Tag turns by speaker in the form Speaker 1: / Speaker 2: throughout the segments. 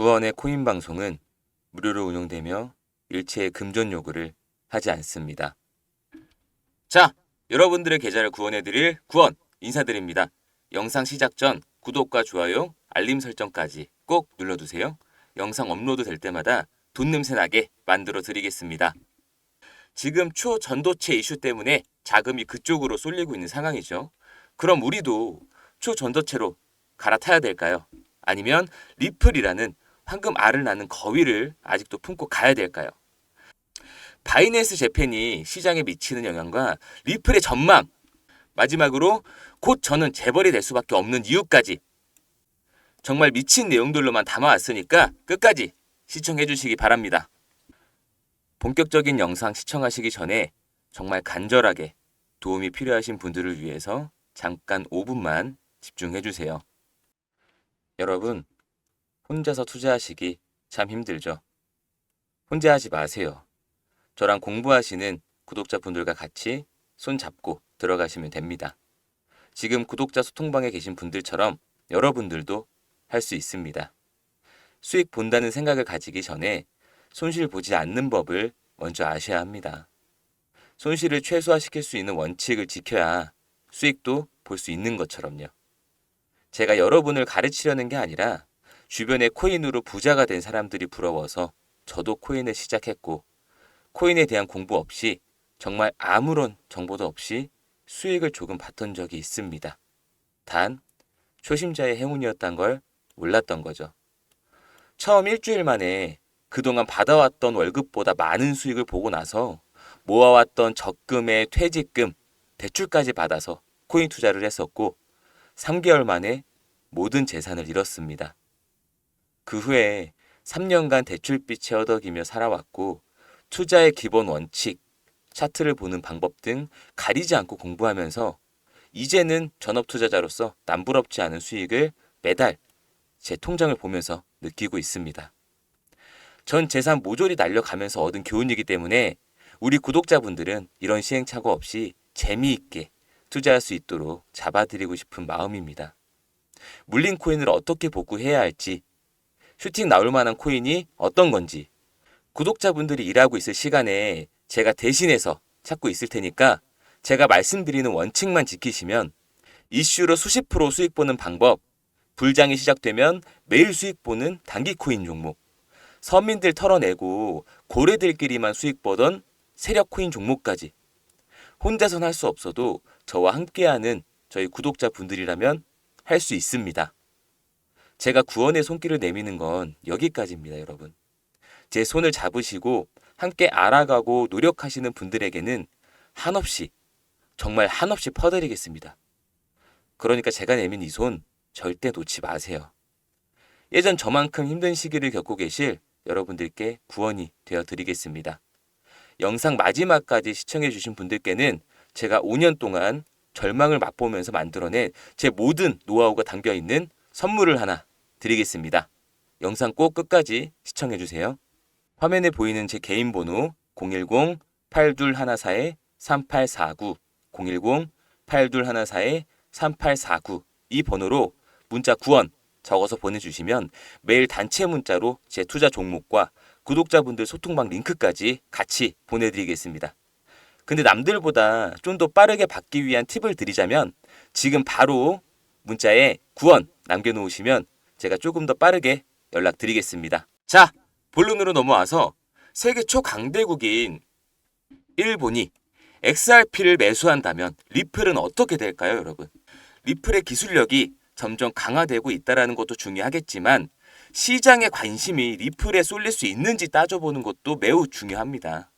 Speaker 1: 구원의 코인 방송은 무료로 운영되며 일체의 금전 요구를 하지 않습니다. 자, 여러분들의 계좌를 구원해드릴 구원 인사드립니다. 영상 시작 전 구독과 좋아요, 알림 설정까지 꼭 눌러두세요. 영상 업로드 될 때마다 돈 냄새 나게 만들어 드리겠습니다. 지금 초전도체 이슈 때문에 자금이 그쪽으로 쏠리고 있는 상황이죠. 그럼 우리도 초전도체로 갈아타야 될까요? 아니면 리플이라는 황금 알을 낳는 거위를 아직도 품고 가야 될까요? 바이낸스 재팬이 시장에 미치는 영향과 리플의 전망, 마지막으로 곧 저는 재벌이 될 수밖에 없는 이유까지 정말 미친 내용들로만 담아왔으니까 끝까지 시청해 주시기 바랍니다. 본격적인 영상 시청하시기 전에 정말 간절하게 도움이 필요하신 분들을 위해서 잠깐 5분만 집중해 주세요. 여러분, 혼자서 투자하시기 참 힘들죠? 혼자 하지 마세요. 저랑 공부하시는 구독자분들과 같이 손 잡고 들어가시면 됩니다. 지금 구독자 소통방에 계신 분들처럼 여러분들도 할 수 있습니다. 수익 본다는 생각을 가지기 전에 손실 보지 않는 법을 먼저 아셔야 합니다. 손실을 최소화시킬 수 있는 원칙을 지켜야 수익도 볼 수 있는 것처럼요. 제가 여러분을 가르치려는 게 아니라 주변에 코인으로 부자가 된 사람들이 부러워서 저도 코인을 시작했고 코인에 대한 공부 없이 정말 아무런 정보도 없이 수익을 조금 봤던 적이 있습니다. 단 초심자의 행운이었던 걸 몰랐던 거죠. 처음 일주일 만에 그동안 받아왔던 월급보다 많은 수익을 보고 나서 모아왔던 적금에 퇴직금, 대출까지 받아서 코인 투자를 했었고 3개월 만에 모든 재산을 잃었습니다. 그 후에 3년간 대출빚에 허덕이며 살아왔고 투자의 기본 원칙, 차트를 보는 방법 등 가리지 않고 공부하면서 이제는 전업투자자로서 남부럽지 않은 수익을 매달 제 통장을 보면서 느끼고 있습니다. 전 재산 모조리 날려가면서 얻은 교훈이기 때문에 우리 구독자분들은 이런 시행착오 없이 재미있게 투자할 수 있도록 잡아드리고 싶은 마음입니다. 물린 코인을 어떻게 복구해야 할지, 슈팅 나올 만한 코인이 어떤 건지 구독자분들이 일하고 있을 시간에 제가 대신해서 찾고 있을 테니까 제가 말씀드리는 원칙만 지키시면 이슈로 수십 프로 수익 보는 방법, 불장이 시작되면 매일 수익 보는 단기 코인 종목, 서민들 털어내고 고래들끼리만 수익 보던 세력 코인 종목까지 혼자선 할 수 없어도 저와 함께하는 저희 구독자분들이라면 할 수 있습니다. 제가 구원의 손길을 내미는 건 여기까지입니다, 여러분. 제 손을 잡으시고 함께 알아가고 노력하시는 분들에게는 한없이, 정말 한없이 퍼드리겠습니다. 그러니까 제가 내민 이 손 절대 놓지 마세요. 예전 저만큼 힘든 시기를 겪고 계실 여러분들께 구원이 되어드리겠습니다. 영상 마지막까지 시청해주신 분들께는 제가 5년 동안 절망을 맛보면서 만들어낸 제 모든 노하우가 담겨있는 선물을 하나 드리겠습니다. 영상 꼭 끝까지 시청해주세요. 화면에 보이는 제 개인 번호 010-8214-3849 010-8214-3849 이 번호로 문자 구원 적어서 보내주시면 매일 단체 문자로 제 투자 종목과 구독자분들 소통방 링크까지 같이 보내드리겠습니다. 근데 남들보다 좀 더 빠르게 받기 위한 팁을 드리자면 지금 바로 문자에 구원 남겨놓으시면 제가 조금 더 빠르게 연락드리겠습니다. 자, 본론으로 넘어와서 세계 초강대국인 일본이 XRP를 매수한다면 리플은 어떻게 될까요, 여러분? 리플의 기술력이 점점 강화되고 있다는 것도 중요하겠지만 시장의 관심이 리플에 쏠릴 수 있는지 따져보는 것도 매우 중요합니다.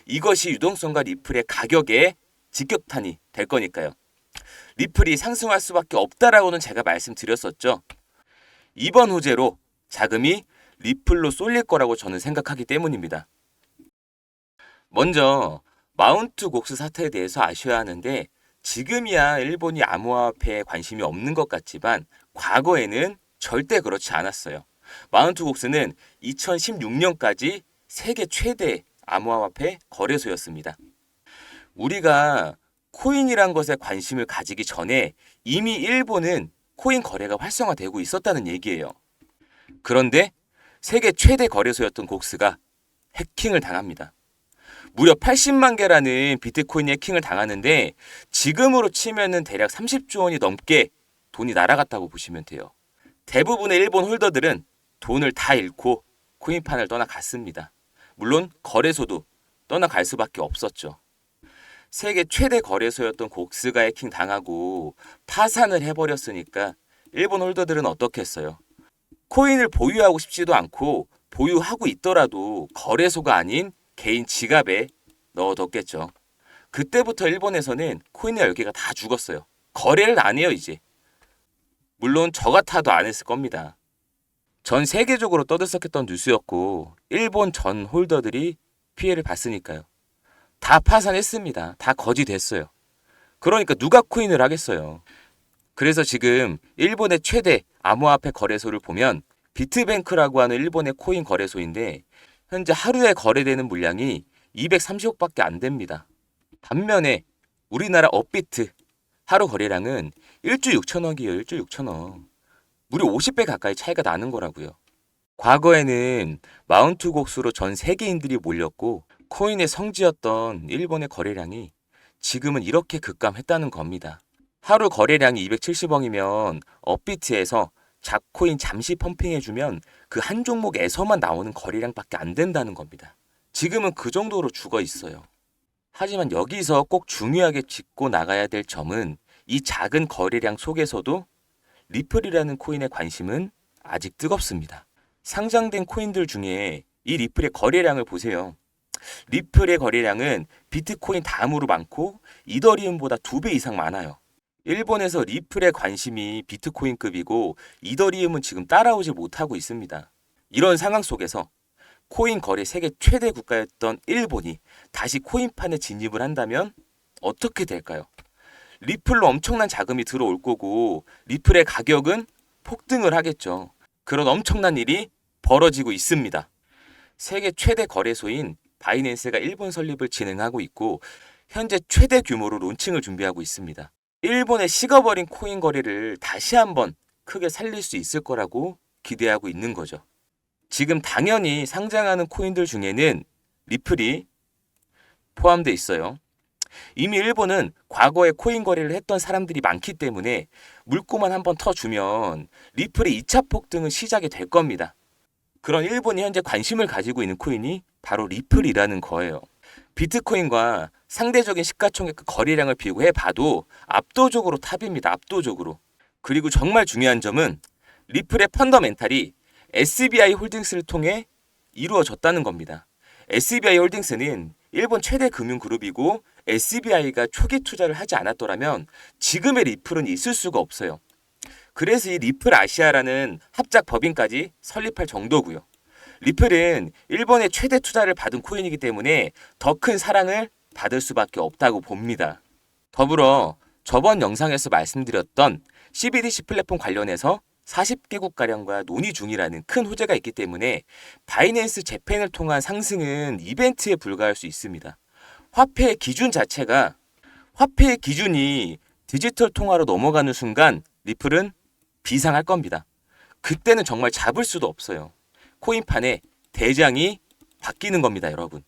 Speaker 1: 이것이 유동성과 리플의 가격에 직격탄이 될 거니까요. 리플이 상승할 수밖에 없다라고는 제가 말씀드렸었죠. 이번 호재로 자금이 리플로 쏠릴 거라고 저는 생각하기 때문입니다. 먼저 마운트 곡스 사태에 대해서 아셔야 하는데 지금이야 일본이 암호화폐에 관심이 없는 것 같지만 과거에는 절대 그렇지 않았어요. 마운트 곡스는 2016년까지 세계 최대 암호화폐 거래소였습니다. 우리가 코인이란 것에 관심을 가지기 전에 이미 일본은 코인 거래가 활성화되고 있었다는 얘기예요. 그런데 세계 최대 거래소였던 곡스가 해킹을 당합니다. 무려 80만 개라는 비트코인 해킹을 당하는데 지금으로 치면은 대략 30조 원이 넘게 돈이 날아갔다고 보시면 돼요. 대부분의 일본 홀더들은 돈을 다 잃고 코인판을 떠나갔습니다. 물론 거래소도 떠나갈 수밖에 없었죠. 세계 최대 거래소였던 곡스가 해킹 당하고 파산을 해버렸으니까 일본 홀더들은 어떻게 했어요? 코인을 보유하고 싶지도 않고 보유하고 있더라도 거래소가 아닌 개인 지갑에 넣어뒀겠죠. 그때부터 일본에서는 코인의 열기가 다 죽었어요. 거래를 안 해요 이제. 물론 저 같아도 안 했을 겁니다. 전 세계적으로 떠들썩했던 뉴스였고 일본 전 홀더들이 피해를 봤으니까요. 다 파산했습니다. 다 거지 됐어요. 그러니까 누가 코인을 하겠어요. 그래서 지금 일본의 최대 암호화폐 거래소를 보면 비트뱅크라고 하는 일본의 코인 거래소인데 현재 하루에 거래되는 물량이 230억밖에 안 됩니다. 반면에 우리나라 업비트 하루 거래량은 1조 6천억이에요. 1조 6천억. 무려 50배 가까이 차이가 나는 거라고요. 과거에는 마운트 곡수로 전 세계인들이 몰렸고 코인의 성지였던 일본의 거래량이 지금은 이렇게 급감했다는 겁니다. 하루 거래량이 270억이면 업비트에서 잡코인 잠시 펌핑해주면 그 한 종목에서만 나오는 거래량밖에 안 된다는 겁니다. 지금은 그 정도로 죽어 있어요. 하지만 여기서 꼭 중요하게 짚고 나가야 될 점은 이 작은 거래량 속에서도 리플이라는 코인의 관심은 아직 뜨겁습니다. 상장된 코인들 중에 이 리플의 거래량을 보세요. 리플의 거래량은 비트코인 다음으로 많고 이더리움보다 2배 이상 많아요. 일본에서 리플의 관심이 비트코인급이고 이더리움은 지금 따라오지 못하고 있습니다. 이런 상황 속에서 코인 거래 세계 최대 국가였던 일본이 다시 코인판에 진입을 한다면 어떻게 될까요? 리플로 엄청난 자금이 들어올 거고 리플의 가격은 폭등을 하겠죠. 그런 엄청난 일이 벌어지고 있습니다. 세계 최대 거래소인 바이낸스가 일본 설립을 진행하고 있고 현재 최대 규모로 론칭을 준비하고 있습니다. 일본의 식어버린 코인 거래를 다시 한번 크게 살릴 수 있을 거라고 기대하고 있는 거죠. 지금 당연히 상장하는 코인들 중에는 리플이 포함되어 있어요. 이미 일본은 과거에 코인 거래를 했던 사람들이 많기 때문에 물꼬만 한번 터주면 리플의 2차 폭등은 시작이 될 겁니다. 그런 일본이 현재 관심을 가지고 있는 코인이 바로 리플이라는 거예요. 비트코인과 상대적인 시가총액 거래량을 비교해봐도 압도적으로 탑입니다. 압도적으로. 그리고 정말 중요한 점은 리플의 펀더멘탈이 SBI 홀딩스를 통해 이루어졌다는 겁니다. SBI 홀딩스는 일본 최대 금융그룹이고 SBI가 초기 투자를 하지 않았더라면 지금의 리플은 있을 수가 없어요. 그래서 이 리플 아시아라는 합작 법인까지 설립할 정도고요. 리플은 일본의 최대 투자를 받은 코인이기 때문에 더 큰 사랑을 받을 수밖에 없다고 봅니다. 더불어 저번 영상에서 말씀드렸던 CBDC 플랫폼 관련해서 40개국가량과 논의 중이라는 큰 호재가 있기 때문에 바이낸스 재팬을 통한 상승은 이벤트에 불과할 수 있습니다. 화폐의 기준 자체가 화폐의 기준이 디지털 통화로 넘어가는 순간 리플은 비상할 겁니다. 그때는 정말 잡을 수도 없어요. 코인판에 대장이 바뀌는 겁니다, 여러분.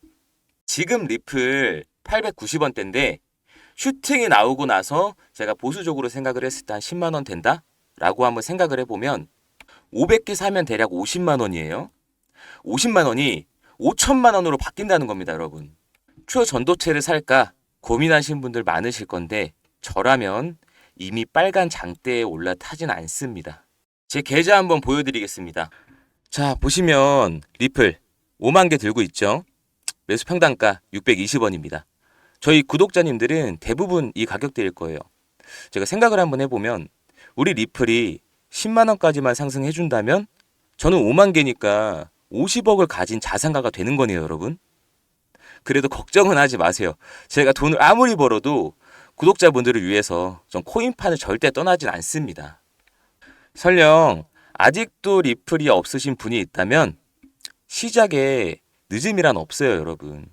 Speaker 1: 지금 리플 890원대인데 슈팅이 나오고 나서 제가 보수적으로 생각을 했을 때 한 10만 원 된다? 라고 한번 생각을 해보면 500개 사면 대략 50만 원이에요. 50만 원이 5천만 원으로 바뀐다는 겁니다, 여러분. 초전도체를 살까 고민하신 분들 많으실 건데 저라면 이미 빨간 장대에 올라타진 않습니다. 제 계좌 한번 보여드리겠습니다. 자, 보시면 리플 5만 개 들고 있죠. 매수 평단가 620원입니다. 저희 구독자님들은 대부분 이 가격대일 거예요. 제가 생각을 한번 해보면 우리 리플이 10만 원까지만 상승해준다면 저는 5만 개니까 50억을 가진 자산가가 되는 거네요, 여러분. 그래도 걱정은 하지 마세요. 제가 돈을 아무리 벌어도 구독자분들을 위해서 전 코인판을 절대 떠나진 않습니다. 설령 아직도 리플이 없으신 분이 있다면 시작에 늦음이란 없어요, 여러분.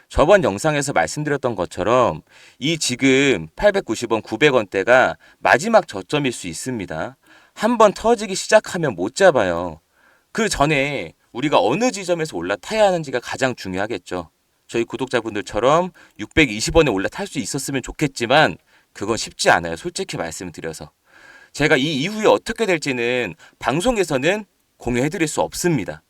Speaker 1: 저번 영상에서 말씀드렸던 것처럼 이 지금 890원, 900원대가 마지막 저점일 수 있습니다. 한번 터지기 시작하면 못 잡아요. 그 전에 우리가 어느 지점에서 올라타야 하는지가 가장 중요하겠죠. 저희 구독자분들처럼 620원에 올라탈 수 있었으면 좋겠지만 그건 쉽지 않아요. 솔직히 말씀드려서. 제가 이 이후에 어떻게 될지는 방송에서는 공유해드릴 수 없습니다.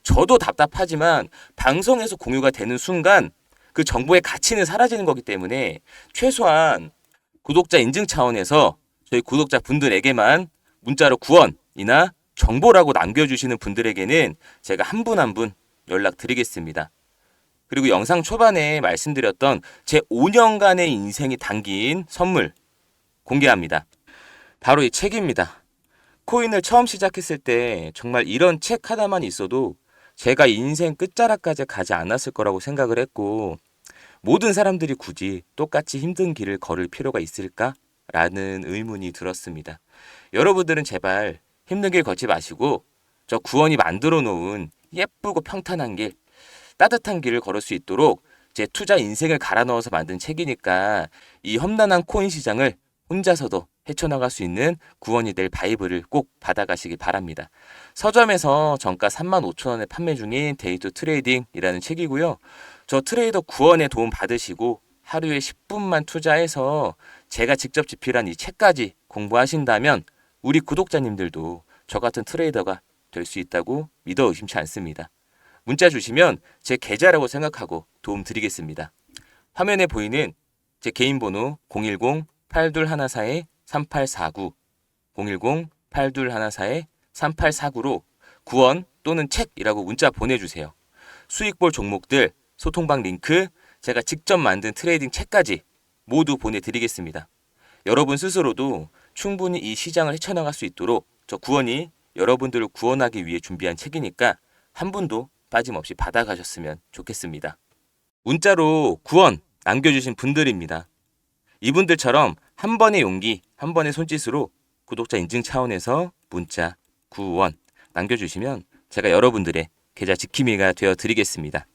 Speaker 1: 저도 답답하지만 방송에서 공유가 되는 순간 그 정보의 가치는 사라지는 거기 때문에 최소한 구독자 인증 차원에서 저희 구독자분들에게만 문자로 구원이나 정보라고 남겨주시는 분들에게는 제가 한 분 한 분 연락드리겠습니다. 그리고 영상 초반에 말씀드렸던 제 5년간의 인생이 담긴 선물 공개합니다. 바로 이 책입니다. 코인을 처음 시작했을 때 정말 이런 책 하나만 있어도 제가 인생 끝자락까지 가지 않았을 거라고 생각을 했고, 모든 사람들이 굳이 똑같이 힘든 길을 걸을 필요가 있을까? 라는 의문이 들었습니다. 여러분들은 제발 힘든 길 걷지 마시고 저 구원이 만들어 놓은 예쁘고 평탄한 길, 따뜻한 길을 걸을 수 있도록 제 투자 인생을 갈아 넣어서 만든 책이니까 이 험난한 코인 시장을 혼자서도 헤쳐나갈 수 있는 구원이 될 바이블을 꼭 받아가시기 바랍니다. 서점에서 정가 35,000원에 판매 중인 데이투 트레이딩이라는 책이고요. 저 트레이더 구원에 도움 받으시고 하루에 10분만 투자해서 제가 직접 집필한 이 책까지 공부하신다면 우리 구독자님들도 저 같은 트레이더가 될 수 있다고 믿어 의심치 않습니다. 문자 주시면 제 계좌라고 생각하고 도움 드리겠습니다. 화면에 보이는 제 개인 번호 010-8214-3849 010-8214-3849로 구원 또는 책이라고 문자 보내주세요. 수익 볼 종목들, 소통방 링크, 제가 직접 만든 트레이딩 책까지 모두 보내드리겠습니다. 여러분 스스로도 충분히 이 시장을 헤쳐나갈 수 있도록 저 구원이 여러분들을 구원하기 위해 준비한 책이니까 한 분도 빠짐없이 받아가셨으면 좋겠습니다. 문자로 구원 남겨주신 분들입니다. 이분들처럼 한 번의 용기, 한 번의 손짓으로 구독자 인증 차원에서 문자 구원 남겨주시면 제가 여러분들의 계좌 지킴이가 되어 드리겠습니다.